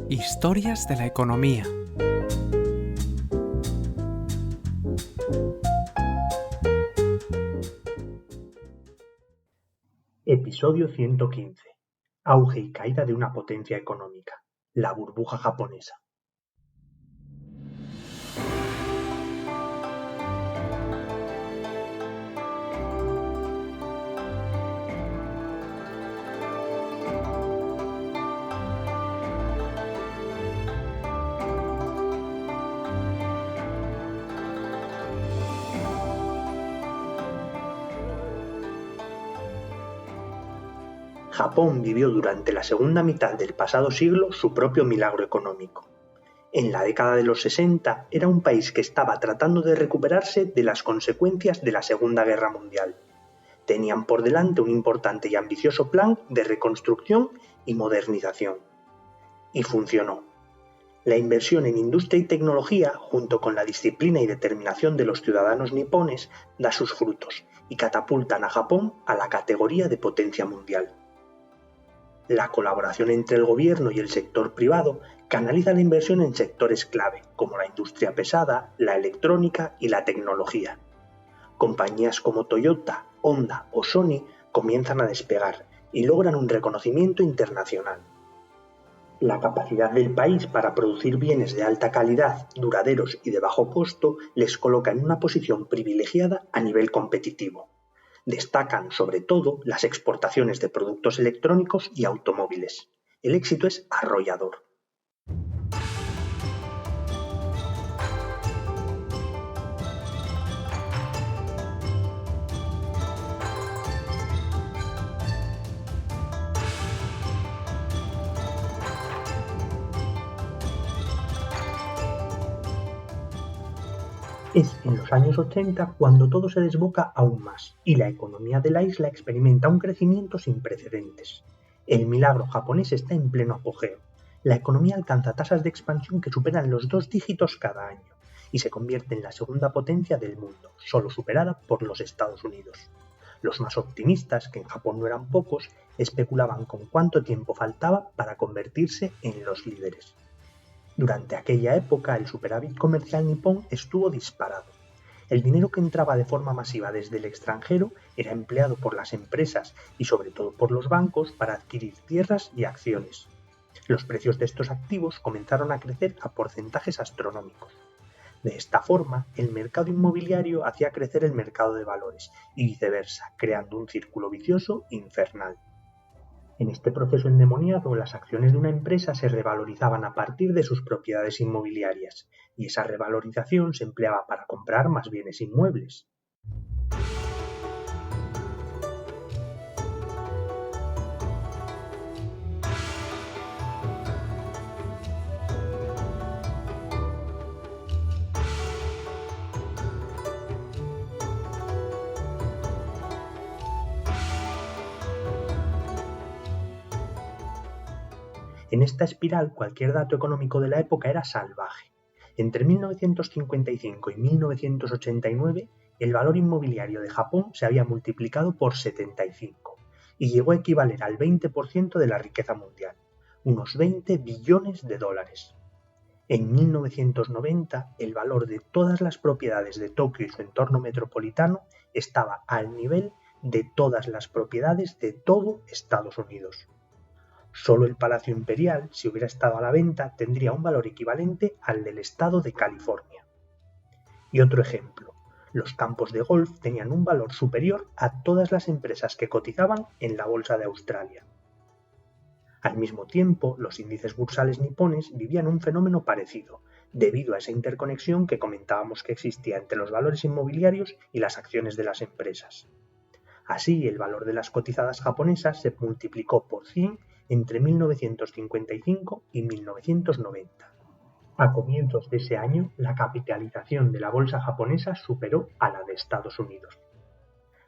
Historias de la economía. Episodio 115. Auge y caída de una potencia económica, la burbuja japonesa. Japón vivió durante la segunda mitad del pasado siglo su propio milagro económico. En la década de los 60 era un país que estaba tratando de recuperarse de las consecuencias de la Segunda Guerra Mundial. Tenían por delante un importante y ambicioso plan de reconstrucción y modernización. Y funcionó. La inversión en industria y tecnología, junto con la disciplina y determinación de los ciudadanos nipones, da sus frutos y catapultan a Japón a la categoría de potencia mundial. La colaboración entre el gobierno y el sector privado canaliza la inversión en sectores clave, como la industria pesada, la electrónica y la tecnología. Compañías como Toyota, Honda o Sony comienzan a despegar y logran un reconocimiento internacional. La capacidad del país para producir bienes de alta calidad, duraderos y de bajo costo les coloca en una posición privilegiada a nivel competitivo. Destacan, sobre todo, las exportaciones de productos electrónicos y automóviles. El éxito es arrollador. Es en los años 80 cuando todo se desboca aún más y la economía de la isla experimenta un crecimiento sin precedentes. El milagro japonés está en pleno apogeo. La economía alcanza tasas de expansión que superan los 2 dígitos cada año y se convierte en la segunda potencia del mundo, solo superada por los Estados Unidos. Los más optimistas, que en Japón no eran pocos, especulaban con cuánto tiempo faltaba para convertirse en los líderes. Durante aquella época, el superávit comercial nipón estuvo disparado. El dinero que entraba de forma masiva desde el extranjero era empleado por las empresas y sobre todo por los bancos para adquirir tierras y acciones. Los precios de estos activos comenzaron a crecer a porcentajes astronómicos. De esta forma, el mercado inmobiliario hacía crecer el mercado de valores y viceversa, creando un círculo vicioso infernal. En este proceso endemoniado, las acciones de una empresa se revalorizaban a partir de sus propiedades inmobiliarias, y esa revalorización se empleaba para comprar más bienes inmuebles. En esta espiral, cualquier dato económico de la época era salvaje. Entre 1955 y 1989, el valor inmobiliario de Japón se había multiplicado por 75 y llegó a equivaler al 20% de la riqueza mundial, unos 20 billones de dólares. En 1990, el valor de todas las propiedades de Tokio y su entorno metropolitano estaba al nivel de todas las propiedades de todo Estados Unidos. Solo el Palacio Imperial, si hubiera estado a la venta, tendría un valor equivalente al del estado de California. Y otro ejemplo, los campos de golf tenían un valor superior a todas las empresas que cotizaban en la bolsa de Australia. Al mismo tiempo, los índices bursales nipones vivían un fenómeno parecido, debido a esa interconexión que comentábamos que existía entre los valores inmobiliarios y las acciones de las empresas. Así, el valor de las cotizadas japonesas se multiplicó por 100 entre 1955 y 1990. A comienzos de ese año, la capitalización de la bolsa japonesa superó a la de Estados Unidos.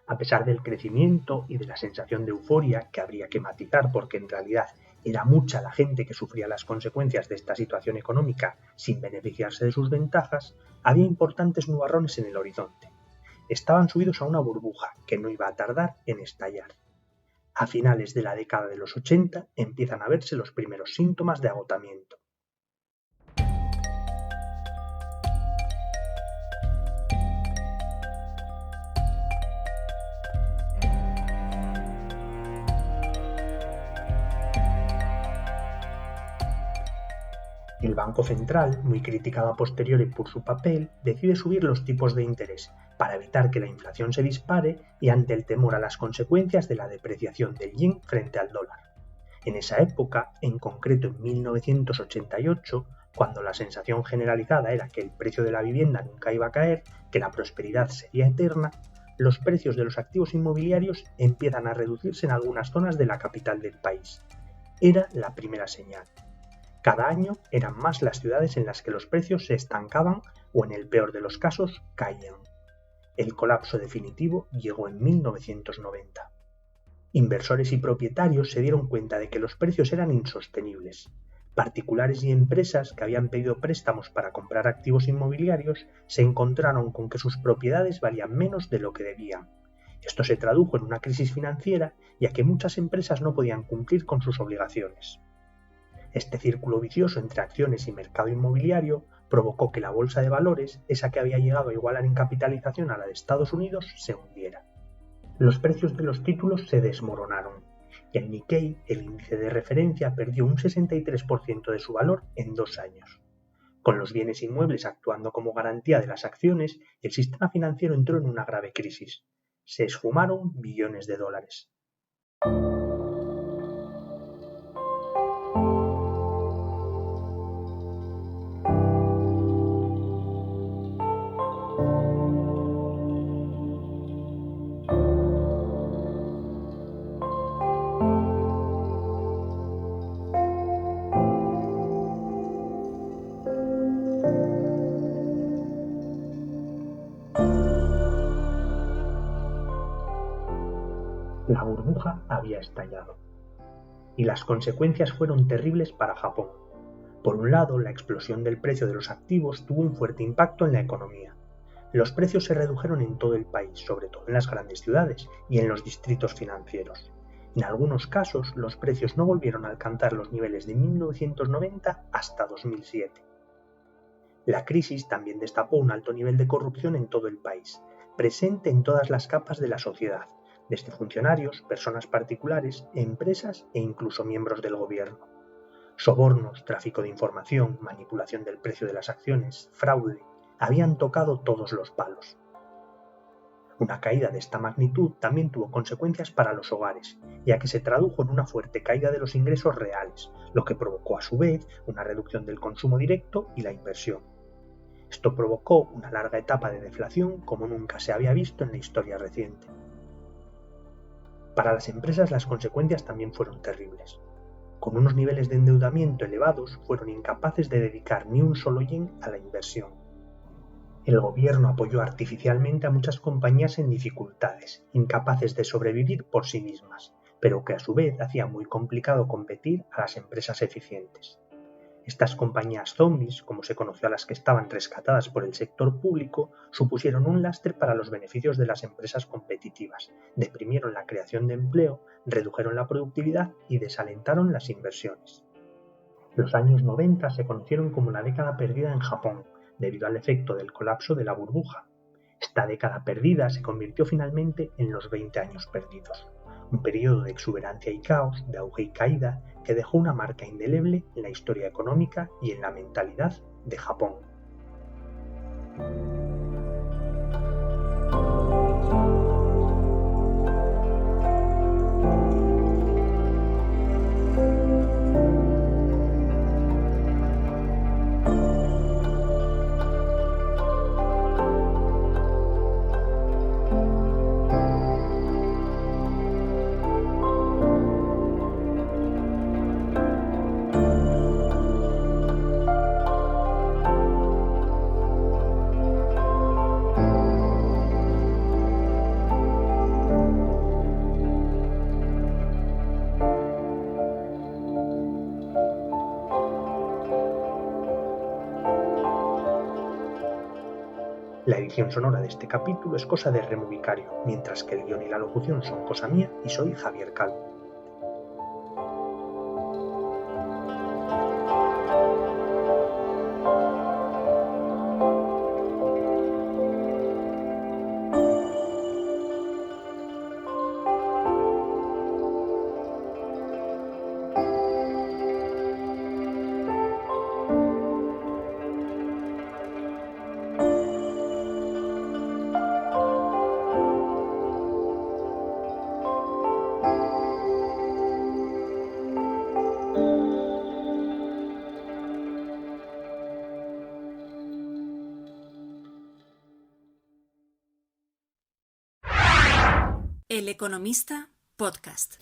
A pesar del crecimiento y de la sensación de euforia, que habría que matizar porque en realidad era mucha la gente que sufría las consecuencias de esta situación económica sin beneficiarse de sus ventajas, había importantes nubarrones en el horizonte. estaban subidos a una burbuja que no iba a tardar en estallar. A finales de la década de los 80 empiezan a verse los primeros síntomas de agotamiento. El Banco Central, muy criticado a posteriori por su papel, decide subir los tipos de interés para evitar que la inflación se dispare y ante el temor a las consecuencias de la depreciación del yen frente al dólar. En esa época, en concreto en 1988, cuando la sensación generalizada era que el precio de la vivienda nunca iba a caer, que la prosperidad sería eterna, los precios de los activos inmobiliarios empiezan a reducirse en algunas zonas de la capital del país. Era la primera señal. Cada año eran más las ciudades en las que los precios se estancaban o en el peor de los casos caían. El colapso definitivo llegó en 1990. Inversores y propietarios se dieron cuenta de que los precios eran insostenibles. Particulares y empresas que habían pedido préstamos para comprar activos inmobiliarios se encontraron con que sus propiedades valían menos de lo que debían. Esto se tradujo en una crisis financiera, ya que muchas empresas no podían cumplir con sus obligaciones. Este círculo vicioso entre acciones y mercado inmobiliario provocó que la bolsa de valores, esa que había llegado a igualar en capitalización a la de Estados Unidos, se hundiera. Los precios de los títulos se desmoronaron y el Nikkei, el índice de referencia, perdió un 63% de su valor en 2 años. Con los bienes inmuebles actuando como garantía de las acciones, el sistema financiero entró en una grave crisis. Se esfumaron billones de dólares. La burbuja había estallado. Y las consecuencias fueron terribles para Japón. Por un lado, la explosión del precio de los activos tuvo un fuerte impacto en la economía. Los precios se redujeron en todo el país, sobre todo en las grandes ciudades y en los distritos financieros. En algunos casos, los precios no volvieron a alcanzar los niveles de 1990 hasta 2007. La crisis también destapó un alto nivel de corrupción en todo el país, presente en todas las capas de la sociedad, desde funcionarios, personas particulares, empresas e incluso miembros del gobierno. Sobornos, tráfico de información, manipulación del precio de las acciones, fraude, habían tocado todos los palos. Una caída de esta magnitud también tuvo consecuencias para los hogares, ya que se tradujo en una fuerte caída de los ingresos reales, lo que provocó a su vez una reducción del consumo directo y la inversión. Esto provocó una larga etapa de deflación como nunca se había visto en la historia reciente. Para las empresas las consecuencias también fueron terribles. Con unos niveles de endeudamiento elevados, fueron incapaces de dedicar ni un solo yen a la inversión. El gobierno apoyó artificialmente a muchas compañías en dificultades, incapaces de sobrevivir por sí mismas, pero que a su vez hacía muy complicado competir a las empresas eficientes. Estas compañías zombies, como se conoció a las que estaban rescatadas por el sector público, supusieron un lastre para los beneficios de las empresas competitivas, deprimieron la creación de empleo, redujeron la productividad y desalentaron las inversiones. Los años 90 se conocieron como la década perdida en Japón, debido al efecto del colapso de la burbuja. Esta década perdida se convirtió finalmente en los 20 años perdidos, un periodo de exuberancia y caos, de auge y caída, que dejó una marca indeleble en la historia económica y en la mentalidad de Japón. La edición sonora de este capítulo es cosa de Remo Vicario, mientras que el guión y la locución son cosa mía y soy Javier Calvo. El Economista Podcast.